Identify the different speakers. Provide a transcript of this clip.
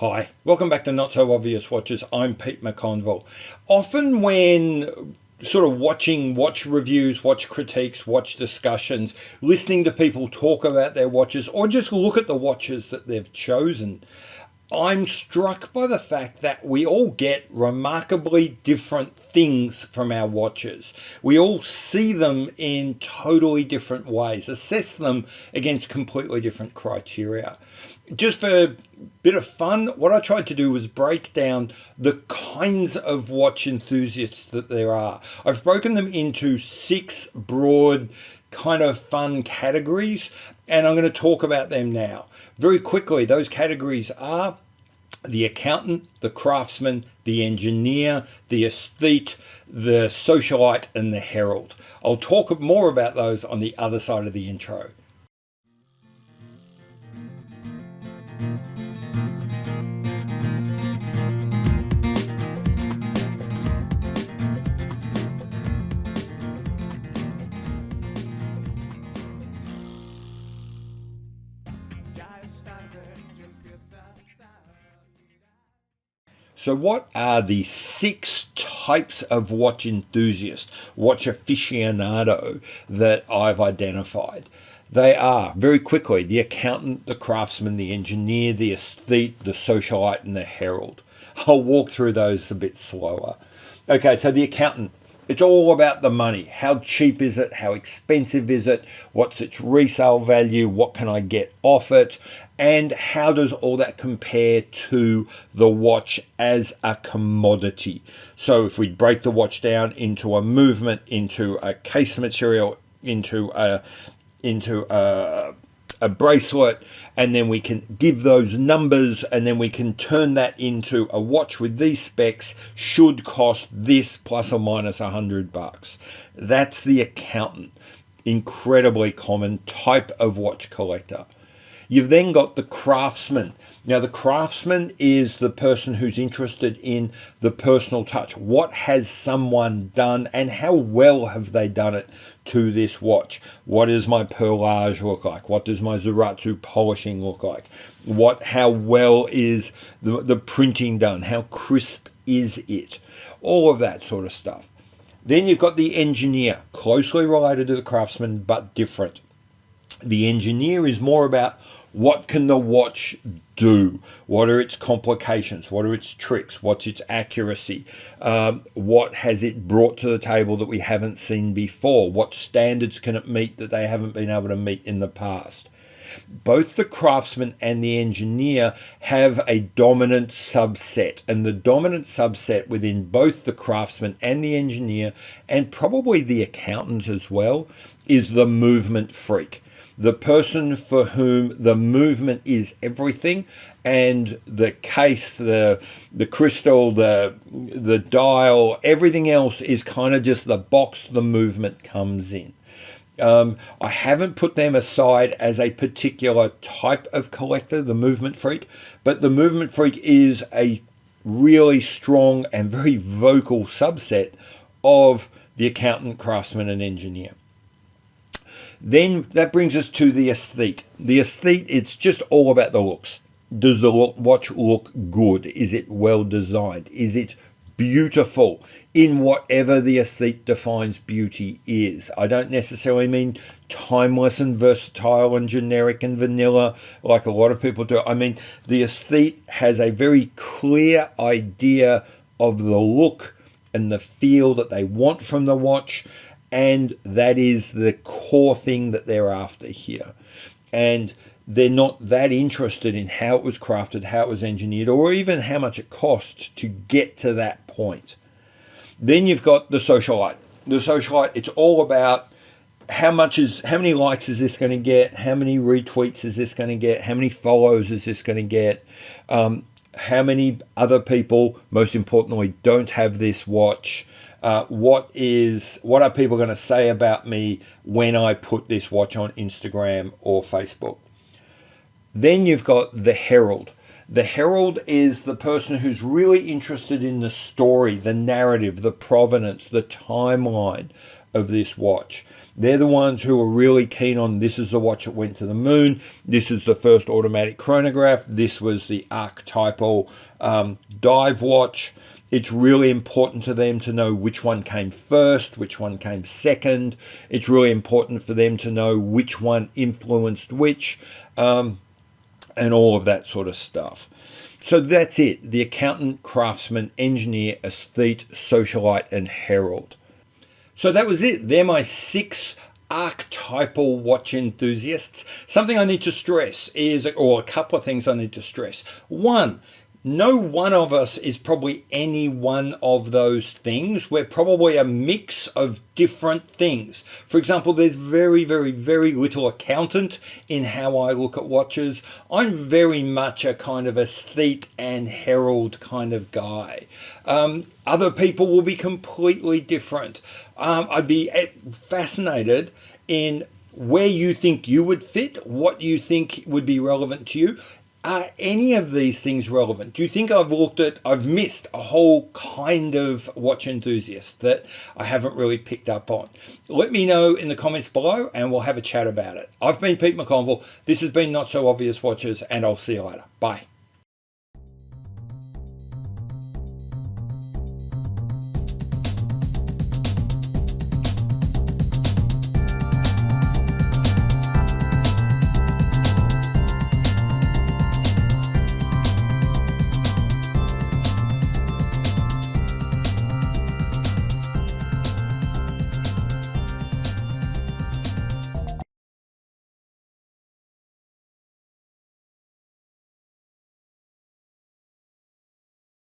Speaker 1: Hi, welcome back to Not So Obvious Watches. I'm Pete McConville. Often when sort of watching watch reviews, watch critiques, watch discussions, listening to people talk about their watches or just look at the watches that they've chosen, I'm struck by the fact that we all get remarkably different things from our watches. We all see them in totally different ways, assess them against completely different criteria. Just for a bit of fun, what I tried to do was break down the kinds of watch enthusiasts that there are. I've broken them into 6 broad kind of fun categories, and I'm going to talk about them now. Very quickly, those categories are the accountant, the craftsman, the engineer, the aesthete, the socialite, and the herald. I'll talk more about those on the other side of the intro. So what are the 6 types of watch enthusiast, watch aficionado that I've identified? They are, very quickly, the accountant, the craftsman, the engineer, the aesthete, the socialite, and the herald. I'll walk through those a bit slower. Okay, so the accountant. It's all about the money. How cheap is it? How expensive is it? What's its resale value? What can I get off it? And how does all that compare to the watch as a commodity? So if we break the watch down into a movement, into a case material, into a bracelet, and then we can give those numbers, and then we can turn that into a watch with these specs should cost this plus or minus $100. That's the accountant. Incredibly common type of watch collector. You've then got the craftsman. Now, the craftsman is the person who's interested in the personal touch. What has someone done and how well have they done it to this watch? What does my perlage look like? What does my Zaratsu polishing look like? How well is the printing done? How crisp is it? All of that sort of stuff. Then you've got the engineer, closely related to the craftsman, but different. The engineer is more about what can the watch do? What are its complications? What are its tricks? What's its accuracy? What has it brought to the table that we haven't seen before? What standards can it meet that they haven't been able to meet in the past? Both the craftsman and the engineer have a dominant subset, and the dominant subset within both the craftsman and the engineer, and probably the accountant as well, is the movement freak. The person for whom the movement is everything, and the case, the crystal, the dial, everything else is kind of just the box the movement comes in. I haven't put them aside as a particular type of collector, the movement freak, but the movement freak is a really strong and very vocal subset of the accountant, craftsman, and engineer. Then that brings us to the aesthete. The aesthete, it's just all about the looks. Does the watch look good? Is it well designed? Is it beautiful in whatever the aesthete defines beauty is? I don't necessarily mean timeless and versatile and generic and vanilla like a lot of people do. I mean, the aesthete has a very clear idea of the look and the feel that they want from the watch, and that is the core thing that they're after here. And they're not that interested in how it was crafted, how it was engineered, or even how much it costs to get to that point. Then you've got the socialite. The socialite, it's all about how many likes is this going to get? How many retweets is this going to get? How many follows is this going to get? How many other people, most importantly, don't have this watch? What are people going to say about me when I put this watch on Instagram or Facebook? Then you've got the herald. The herald is the person who's really interested in the story, the narrative, the provenance, the timeline of this watch. They're the ones who are really keen on, this is the watch that went to the moon, this is the first automatic chronograph, this was the archetypal dive watch. It's really important to them to know which one came first, which one came second. It's really important for them to know which one influenced which, and all of that sort of stuff. So that's it. The accountant, craftsman, engineer, aesthete, socialite, and herald. So that was it. They're my 6 archetypal watch enthusiasts. Something I need to stress is, or a couple of things I need to stress. One, no one of us is probably any one of those things. We're probably a mix of different things. For example, there's very, very, very little accountant in how I look at watches. I'm very much a kind of aesthete and herald kind of guy. Other people will be completely different. I'd be fascinated in where you think you would fit, what you think would be relevant to you. Are any of these things relevant? Do you think I've missed a whole kind of watch enthusiast that I haven't really picked up on? Let me know in the comments below and we'll have a chat about it. I've been Pete McConville. This has been Not So Obvious Watches and I'll see you later. Bye.